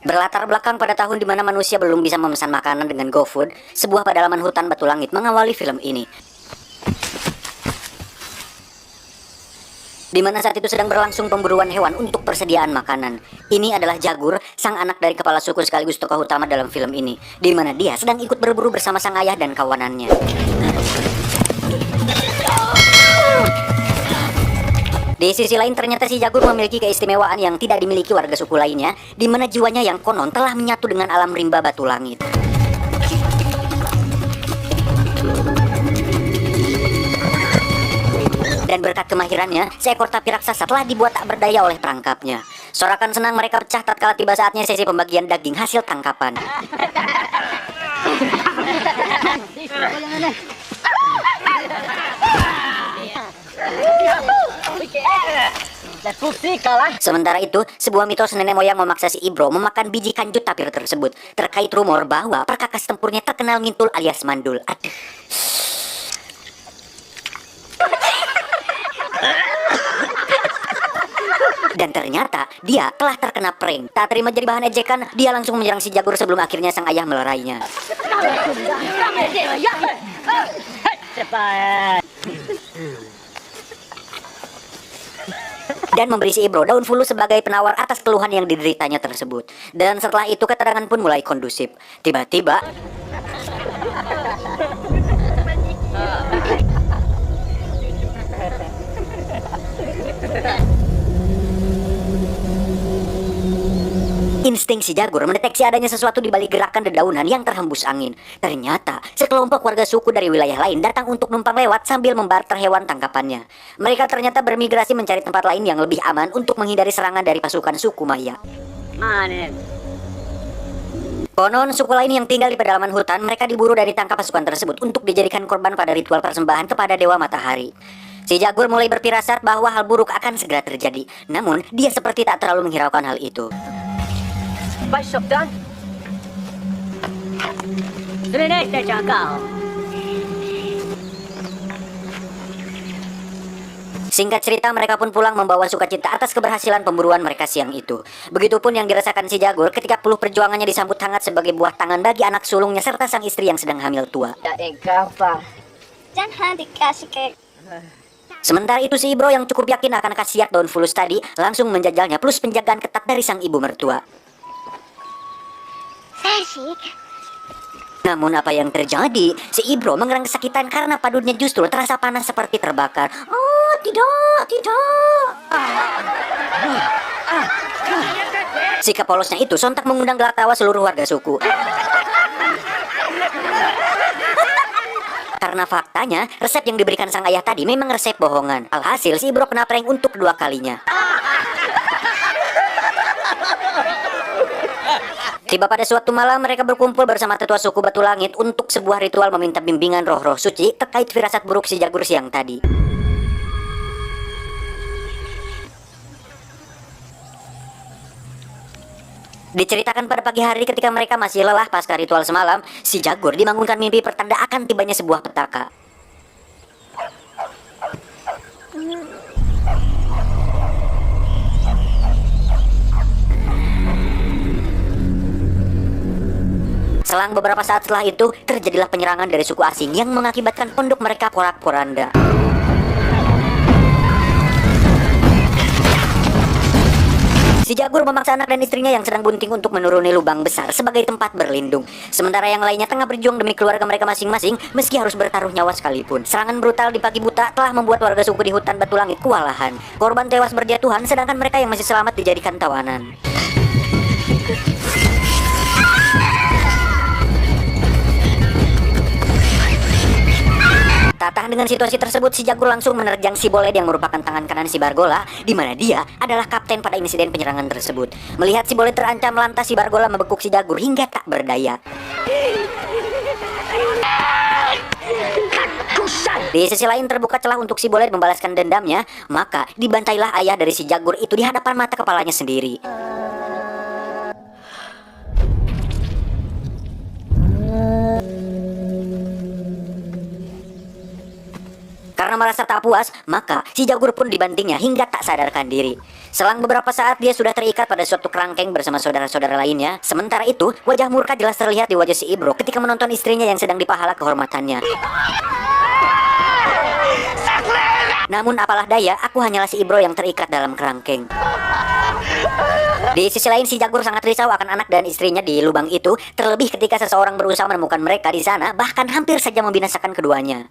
Berlatar belakang pada tahun di mana manusia belum bisa memesan makanan dengan GoFood, sebuah pedalaman hutan batu langit mengawali film ini. Di mana saat itu sedang berlangsung pemburuan hewan untuk persediaan makanan. Ini adalah Jagur, sang anak dari kepala suku sekaligus tokoh utama dalam film ini, di mana dia sedang ikut berburu bersama sang ayah dan kawanannya. Di sisi lain ternyata si Jagur memiliki keistimewaan yang tidak dimiliki warga suku lainnya, di mana jiwanya yang konon telah menyatu dengan alam rimba batu langit. Dan berkat kemahirannya, seekor tapi raksasa telah dibuat tak berdaya oleh perangkapnya. Sorakan senang mereka pecah tatkala tiba saatnya sesi pembagian daging hasil tangkapan. Sementara itu, sebuah mitos nenek moyang memaksa si Ibro memakan biji kanjut tapir tersebut, terkait rumor bahwa perkakas tempurnya terkenal ngintul alias mandul. Aduh. Dan ternyata dia telah terkena prank. Tak terima jadi bahan ejekan, dia langsung menyerang si Jagur sebelum akhirnya sang ayah melerainya. Dan memberi si Ibro daun fulu sebagai penawar atas keluhan yang dideritanya tersebut. Dan setelah itu keterangan pun mulai kondusif. Tiba-tiba insting si Jagur mendeteksi adanya sesuatu di balik gerakan dedaunan yang terhembus angin. Ternyata, sekelompok warga suku dari wilayah lain datang untuk numpang lewat sambil membarter hewan tangkapannya. Mereka ternyata bermigrasi mencari tempat lain yang lebih aman untuk menghindari serangan dari pasukan suku Maya. Konon, suku lain yang tinggal di pedalaman hutan, mereka diburu dan ditangkap pasukan tersebut untuk dijadikan korban pada ritual persembahan kepada Dewa Matahari. Si Jagur mulai berfirasat bahwa hal buruk akan segera terjadi. Namun, dia seperti tak terlalu menghiraukan hal itu. Singkat cerita, mereka pun pulang membawa sukacita atas keberhasilan pemburuan mereka siang itu. Begitupun yang dirasakan si Jagur ketika peluh perjuangannya disambut hangat sebagai buah tangan bagi anak sulungnya serta sang istri yang sedang hamil tua. Sementara itu si Ibro yang cukup yakin akan khasiat daun fulus tadi langsung menjajalnya plus penjagaan ketat dari sang ibu mertua. Namun apa yang terjadi? Si Ibro mengerang kesakitan karena padutnya justru terasa panas seperti terbakar. Oh, tidak. Sikap polosnya itu sontak mengundang gelak tawa seluruh warga suku. Karena faktanya, resep yang diberikan sang ayah tadi memang resep bohongan. Alhasil si Ibro kena prank untuk kedua kalinya. Tiba pada suatu malam mereka berkumpul bersama tetua suku Batu Langit untuk sebuah ritual meminta bimbingan roh-roh suci terkait firasat buruk si Jagur siang tadi. Diceritakan pada pagi hari ketika mereka masih lelah pasca ritual semalam, si Jagur dibangunkan mimpi pertanda akan tibanya sebuah petaka. Selang beberapa saat setelah itu, terjadilah penyerangan dari suku asing yang mengakibatkan pondok mereka porak-poranda. Si Jagur memaksa anak dan istrinya yang sedang bunting untuk menuruni lubang besar sebagai tempat berlindung. Sementara yang lainnya tengah berjuang demi keluarga mereka masing-masing meski harus bertaruh nyawa sekalipun. Serangan brutal di pagi buta telah membuat warga suku di hutan Batu Langit kewalahan. Korban tewas berjatuhan sedangkan mereka yang masih selamat dijadikan tawanan. Tak tahan dengan situasi tersebut, si Jagur langsung menerjang si Boled yang merupakan tangan kanan si Bargola, di mana dia adalah kapten pada insiden penyerangan tersebut. Melihat si Boled terancam, lantas si Bargola membekuk si Jagur hingga tak berdaya. Di sisi lain terbuka celah untuk si Boled membalaskan dendamnya, maka dibantailah ayah dari si Jagur itu di hadapan mata kepalanya sendiri. Karena merasa tak puas, maka si Jagur pun dibantingnya hingga tak sadarkan diri. Selang beberapa saat dia sudah terikat pada suatu kerangkeng bersama saudara-saudara lainnya. Sementara itu, wajah murka jelas terlihat di wajah si Ibro ketika menonton istrinya yang sedang dipahala kehormatannya. Namun apalah daya, aku hanyalah si Ibro yang terikat dalam kerangkeng. Di sisi lain, si Jagur sangat risau akan anak dan istrinya di lubang itu, terlebih ketika seseorang berusaha menemukan mereka di sana, bahkan hampir saja membinasakan keduanya.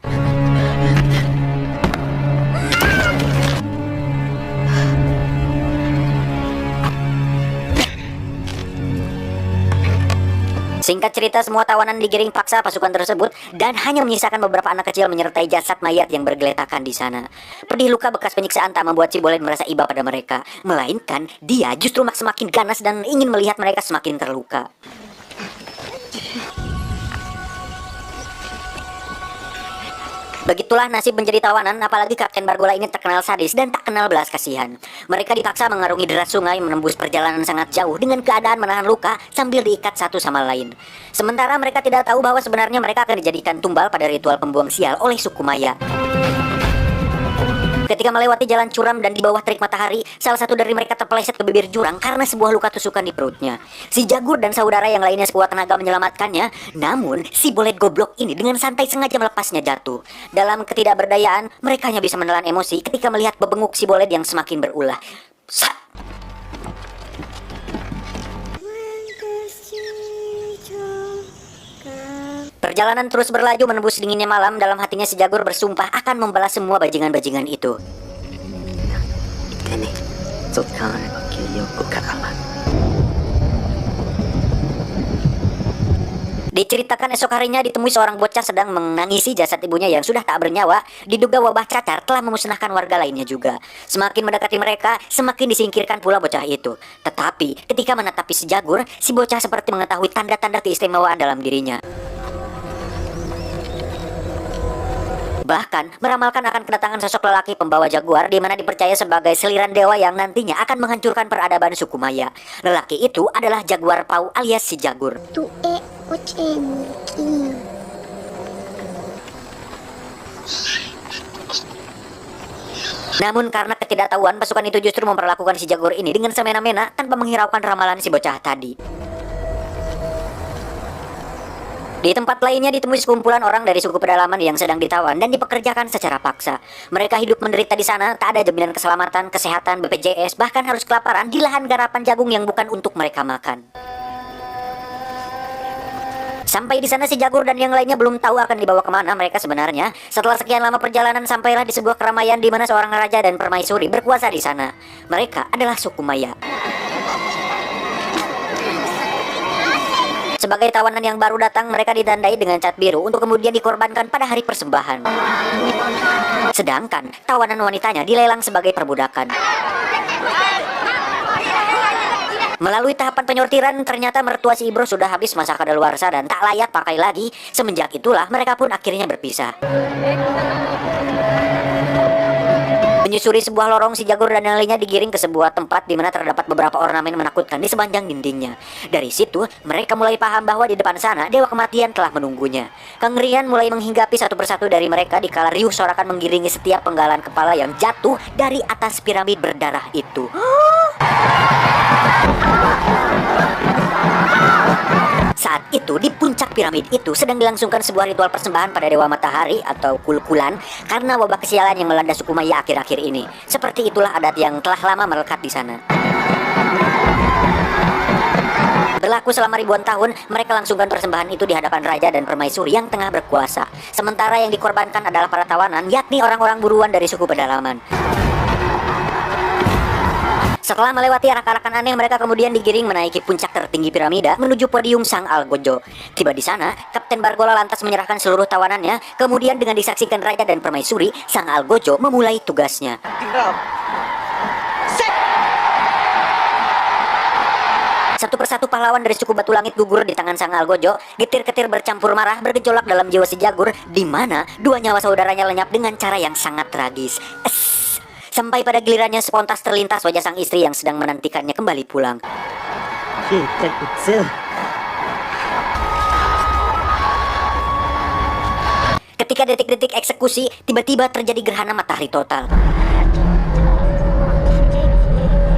Singkat cerita, semua tawanan digiring paksa pasukan tersebut dan hanya menyisakan beberapa anak kecil menyertai jasad mayat yang bergeletakan di sana. Pedih luka bekas penyiksaan tak membuat Cibolet merasa iba pada mereka, melainkan dia justru semakin ganas dan ingin melihat mereka semakin terluka. Begitulah nasib menjadi tawanan, apalagi Kapten Bargola ini terkenal sadis dan tak kenal belas kasihan. Mereka dipaksa mengarungi deras sungai, menembus perjalanan sangat jauh dengan keadaan menahan luka sambil diikat satu sama lain. Sementara mereka tidak tahu bahwa sebenarnya mereka akan dijadikan tumbal pada ritual pembuang sial oleh suku Maya. Ketika melewati jalan curam dan di bawah terik matahari, salah satu dari mereka terpeleset ke bibir jurang karena sebuah luka tusukan di perutnya. Si Jagur dan saudara yang lainnya sekuat tenaga menyelamatkannya, namun si Bolet goblok ini dengan santai sengaja melepasnya jatuh. Dalam ketidakberdayaan, mereka hanya bisa menelan emosi ketika melihat bebenguk si Bolet yang semakin berulah. Perjalanan terus berlaju menembus dinginnya malam. Dalam hatinya si Jagur bersumpah akan membalas semua bajingan-bajingan itu. Diceritakan esok harinya ditemui seorang bocah sedang menangisi jasad ibunya yang sudah tak bernyawa. Diduga wabah cacar telah memusnahkan warga lainnya juga. Semakin mendekati mereka, semakin disingkirkan pula bocah itu. Tetapi ketika menatapi si Jagur, si bocah seperti mengetahui tanda-tanda keistimewaan dalam dirinya. Bahkan meramalkan akan kedatangan sosok lelaki pembawa jaguar di mana dipercaya sebagai seliran dewa yang nantinya akan menghancurkan peradaban suku Maya. Lelaki itu adalah Jaguar Pau alias si Jagur. Namun karena ketidaktahuan, pasukan itu justru memperlakukan si Jagur ini dengan semena-mena tanpa menghiraukan ramalan si bocah tadi. Di tempat lainnya ditemui sekumpulan orang dari suku pedalaman yang sedang ditawan dan dipekerjakan secara paksa. Mereka hidup menderita di sana, tak ada jaminan keselamatan, kesehatan, BPJS, bahkan harus kelaparan di lahan garapan jagung yang bukan untuk mereka makan. Sampai di sana si Jagur dan yang lainnya belum tahu akan dibawa kemana mereka sebenarnya. Setelah sekian lama perjalanan, sampailah di sebuah keramaian di mana seorang raja dan permaisuri berkuasa di sana. Mereka adalah suku Maya. Sebagai tawanan yang baru datang, mereka ditandai dengan cat biru untuk kemudian dikorbankan pada hari persembahan. Sedangkan tawanan wanitanya dilelang sebagai perbudakan. Melalui tahapan penyortiran, ternyata mertua si Ibro sudah habis masa kadaluarsa dan tak layak pakai lagi. Semenjak itulah mereka pun akhirnya berpisah. Menyusuri sebuah lorong, si Jagur dan yang lainnya digiring ke sebuah tempat di mana terdapat beberapa ornamen menakutkan di sepanjang dindingnya. Dari situ, mereka mulai paham bahwa di depan sana dewa kematian telah menunggunya. Kengerian mulai menghinggapi satu persatu dari mereka dikala riuh sorakan menggiringi setiap penggalan kepala yang jatuh dari atas piramid berdarah itu. Saat itu di puncak piramid itu sedang dilangsungkan sebuah ritual persembahan pada Dewa Matahari atau Kulkulan karena wabah kesialan yang melanda suku Maya akhir-akhir ini. Seperti itulah adat yang telah lama melekat di sana. Berlaku selama ribuan tahun, mereka langsungkan persembahan itu di hadapan raja dan permaisuri yang tengah berkuasa. Sementara yang dikorbankan adalah para tawanan, yakni orang-orang buruan dari suku pedalaman. Setelah melewati arak-arakan aneh, mereka kemudian digiring menaiki puncak tertinggi piramida menuju podium Sang Algojo. Tiba di sana, Kapten Bargola lantas menyerahkan seluruh tawanannya. Kemudian dengan disaksikan raja dan permaisuri, Sang Algojo memulai tugasnya. Satu persatu pahlawan dari suku Batu Langit gugur di tangan Sang Algojo. Getir-getir bercampur marah bergejolak dalam jiwa si Jagur, di mana dua nyawa saudaranya lenyap dengan cara yang sangat tragis. Sampai pada gilirannya spontas terlintas wajah sang istri yang sedang menantikannya kembali pulang. Ketika detik-detik eksekusi, tiba-tiba terjadi gerhana matahari total.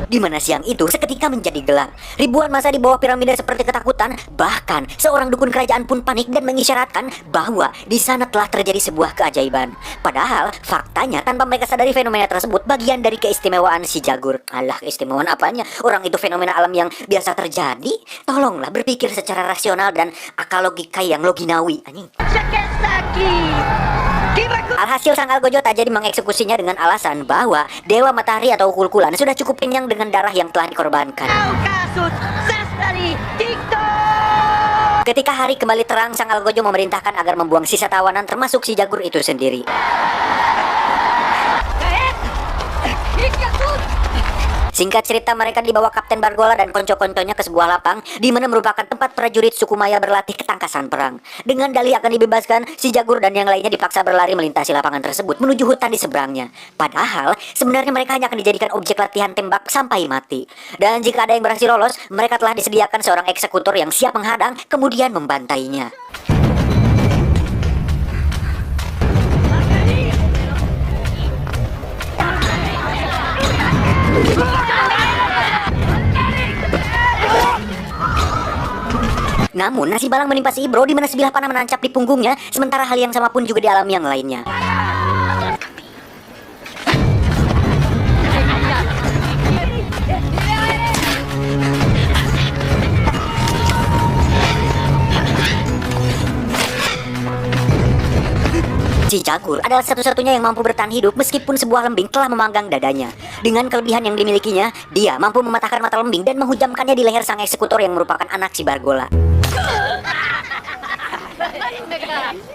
di mana siang itu seketika menjadi gelap. Ribuan massa di bawah piramida seperti ketakutan, bahkan seorang dukun kerajaan pun panik dan mengisyaratkan bahwa di sana telah terjadi sebuah keajaiban. Padahal faktanya tanpa mereka sadari fenomena tersebut bagian dari keistimewaan si Jagur. Alah, keistimewaan apanya? Orang itu fenomena alam yang biasa terjadi. Tolonglah berpikir secara rasional dan akal logika yang loginawi. Anjing. Alhasil sang Algojo tak jadi mengeksekusinya dengan alasan bahwa Dewa Matahari atau Kulkulan sudah cukup kenyang dengan darah yang telah dikorbankan. Ketika hari kembali terang, sang Algojo memerintahkan agar membuang sisa tawanan termasuk si Jagur itu sendiri. Singkat cerita, mereka dibawa Kapten Bargola dan konco-konconya ke sebuah lapang di mana merupakan tempat prajurit suku Maya berlatih ketangkasan perang. Dengan dalih akan dibebaskan, si Jagur dan yang lainnya dipaksa berlari melintasi lapangan tersebut menuju hutan di seberangnya. Padahal sebenarnya mereka hanya akan dijadikan objek latihan tembak sampai mati. Dan jika ada yang berhasil lolos, mereka telah disediakan seorang eksekutor yang siap menghadang kemudian membantainya. Namun nasib malang menimpa si Ibro di mana sebilah panah menancap di punggungnya, sementara hal yang sama pun juga dialami yang lainnya. Si Jagur adalah satu-satunya yang mampu bertahan hidup meskipun sebuah lembing telah memanggang dadanya. Dengan kelebihan yang dimilikinya, dia mampu mematahkan mata lembing dan menghujamkannya di leher sang eksekutor yang merupakan anak si Bargola.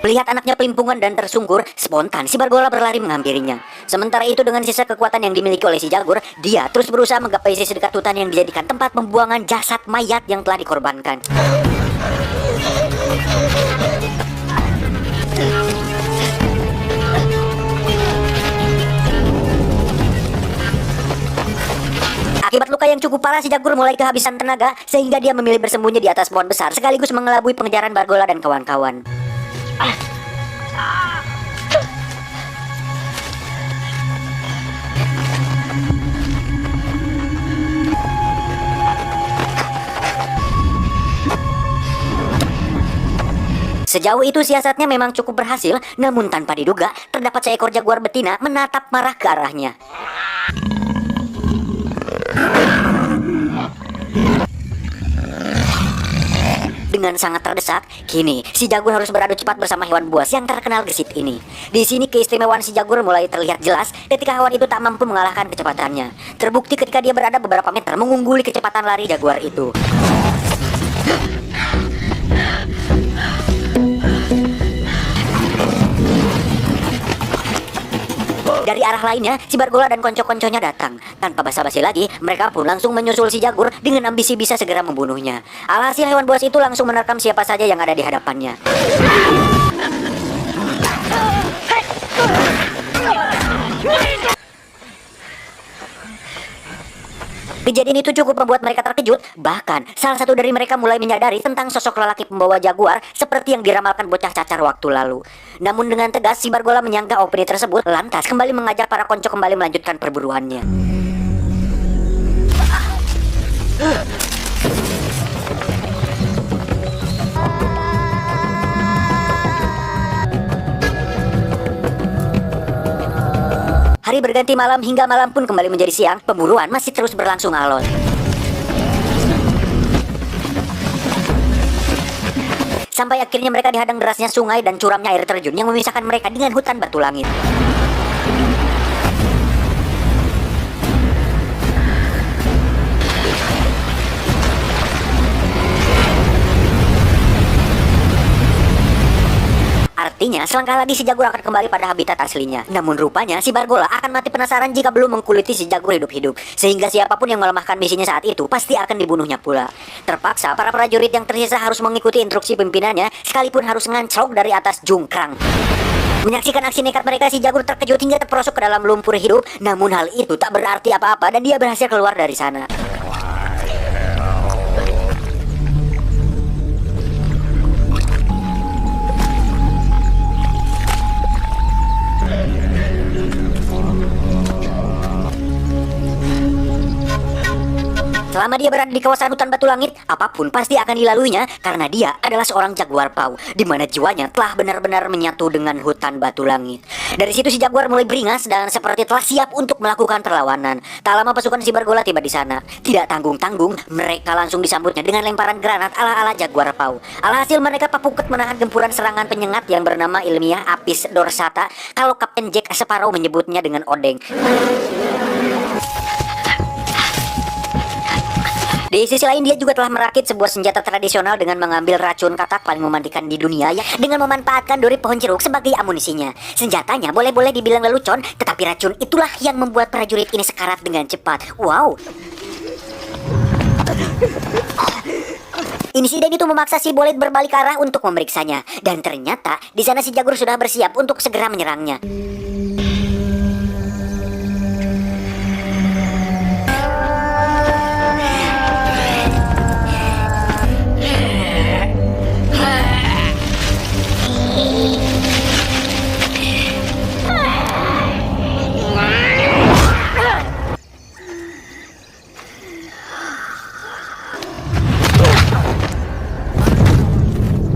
Melihat anaknya pelimpungan dan tersungkur, spontan si Bargola berlari menghampirinya. Sementara itu dengan sisa kekuatan yang dimiliki oleh si Jagur, dia terus berusaha menggapai sisi dekat hutan yang dijadikan tempat pembuangan jasad mayat yang telah dikorbankan. Akibat luka yang cukup parah, si Jagur mulai kehabisan tenaga sehingga dia memilih bersembunyi di atas pohon besar sekaligus mengelabui pengejaran Bargola dan kawan-kawan. Sejauh itu siasatnya memang cukup berhasil, namun tanpa diduga terdapat seekor jaguar betina menatap marah ke arahnya. Dengan sangat terdesak, kini si Jagur harus beradu cepat bersama hewan buas yang terkenal gesit ini. Di sini keistimewaan si Jagur mulai terlihat jelas ketika hewan itu tak mampu mengalahkan kecepatannya. Terbukti ketika dia berada beberapa meter mengungguli kecepatan lari jaguar itu. Dari arah lainnya, si Bargola dan konco-konconya datang. Tanpa basa-basi lagi, mereka pun langsung menyusul si Jagur dengan ambisi bisa segera membunuhnya. Alhasil hewan buas itu langsung menerkam siapa saja yang ada di hadapannya. Kejadian itu cukup membuat mereka terkejut. Bahkan salah satu dari mereka mulai menyadari tentang sosok lelaki pembawa jaguar seperti yang diramalkan bocah cacar waktu lalu. Namun dengan tegas si Bargola menyangka opini tersebut, lantas kembali mengajak para konco kembali melanjutkan perburuannya. Hari berganti malam hingga malam pun kembali menjadi siang, pemburuan masih terus berlangsung alot. Sampai akhirnya mereka dihadang derasnya sungai dan curamnya air terjun yang memisahkan mereka dengan hutan batu langit. Artinya, selangkah lagi si Jagur akan kembali pada habitat aslinya. Namun rupanya si Bargola akan mati penasaran jika belum mengkuliti si Jagur hidup-hidup. Sehingga siapapun yang melemahkan misinya saat itu pasti akan dibunuhnya pula. Terpaksa para prajurit yang tersisa harus mengikuti instruksi pimpinannya, sekalipun harus nganclok dari atas jungkrang. Menyaksikan aksi nekat mereka, si Jagur terkejut hingga terperosok ke dalam lumpur hidup. Namun hal itu tak berarti apa-apa dan dia berhasil keluar dari sana. Selama dia berada di kawasan hutan batu langit, apapun pasti akan dilaluinya karena dia adalah seorang jaguar pau, di mana jiwanya telah benar-benar menyatu dengan hutan batu langit. Dari situ si jaguar mulai beringas dan seperti telah siap untuk melakukan perlawanan. Tak lama pasukan si Bargola tiba di sana. Tidak tanggung-tanggung, mereka langsung disambutnya dengan lemparan granat ala-ala jaguar pau. Alhasil mereka papuket menahan gempuran serangan penyengat yang bernama ilmiah Apis dorsata, kalau Kapten Jack Sparrow menyebutnya dengan odeng. Di sisi lain dia juga telah merakit sebuah senjata tradisional dengan mengambil racun katak paling mematikan di dunia ya, dengan memanfaatkan duri pohon jeruk sebagai amunisinya. Senjatanya boleh-boleh dibilang lelucon, tetapi racun itulah yang membuat prajurit ini sekarat dengan cepat. Wow. Insiden itu memaksa si Bolid berbalik arah untuk memeriksanya, dan ternyata di sana si Jagur sudah bersiap untuk segera menyerangnya.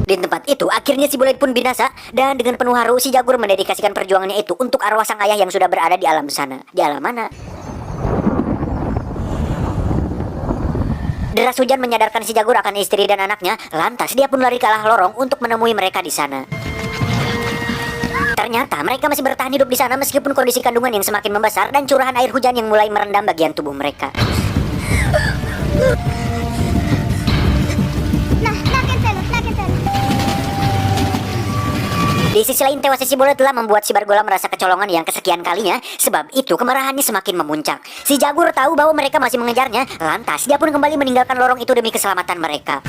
Di tempat itu, akhirnya si Bolid pun binasa, dan dengan penuh haru si Jagur mendedikasikan perjuangannya itu untuk arwah sang ayah yang sudah berada di alam sana. Di alam mana? Deras hujan menyadarkan si Jagur akan istri dan anaknya, lantas dia pun lari ke arah lorong untuk menemui mereka di sana. Ternyata mereka masih bertahan hidup di sana meskipun kondisi kandungan yang semakin membesar dan curahan air hujan yang mulai merendam bagian tubuh mereka. Di sisi lain, tewasnya si Bolid telah membuat si Bargola merasa kecolongan yang kesekian kalinya. Sebab itu kemarahannya semakin memuncak. Si Jagur tahu bahwa mereka masih mengejarnya, lantas dia pun kembali meninggalkan lorong itu demi keselamatan mereka.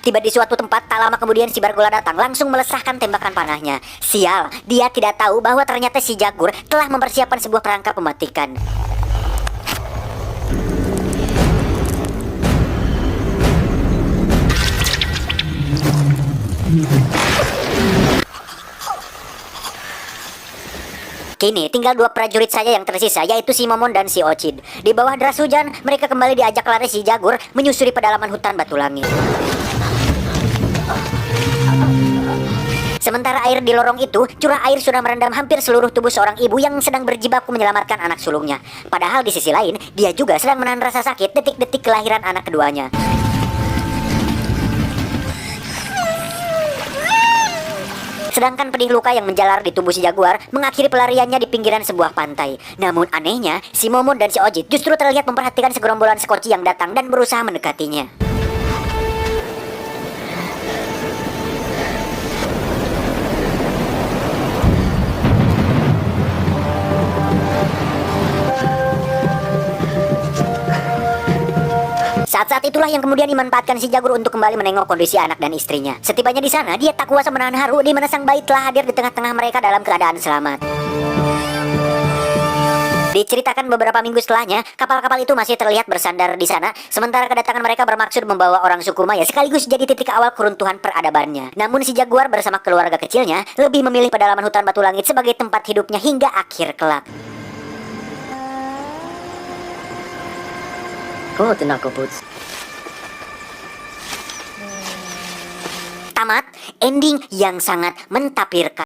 Tiba di suatu tempat, tak lama kemudian si Bargola datang langsung melesahkan tembakan panahnya. Sial, dia tidak tahu bahwa ternyata si Jagur telah mempersiapkan sebuah perangkap mematikan. Kini tinggal dua prajurit saja yang tersisa, yaitu si Momon dan si Ocid. Di bawah deras hujan, mereka kembali diajak lari si Jagur menyusuri pedalaman hutan batu langit. Sementara air di lorong itu, curah air sudah merendam hampir seluruh tubuh seorang ibu yang sedang berjibaku menyelamatkan anak sulungnya. Padahal di sisi lain, dia juga sedang menahan rasa sakit detik-detik kelahiran anak keduanya. Sedangkan pedih luka yang menjalar di tubuh si Jaguar mengakhiri pelariannya di pinggiran sebuah pantai. Namun anehnya, si Momon dan si Ocid justru terlihat memperhatikan segerombolan sekoci yang datang dan berusaha mendekatinya. Saat-saat itulah yang kemudian dimanfaatkan si Jagur untuk kembali menengok kondisi anak dan istrinya. Setibanya di sana, dia tak kuasa menahan haru di mana sang bayi telah hadir di tengah-tengah mereka dalam keadaan selamat. Diceritakan beberapa minggu setelahnya, kapal-kapal itu masih terlihat bersandar di sana, sementara kedatangan mereka bermaksud membawa orang suku Maya sekaligus jadi titik awal keruntuhan peradabannya. Namun si Jaguar bersama keluarga kecilnya lebih memilih pedalaman hutan batu langit sebagai tempat hidupnya hingga akhir kelak. Tamat, ending yang sangat mentapirkan.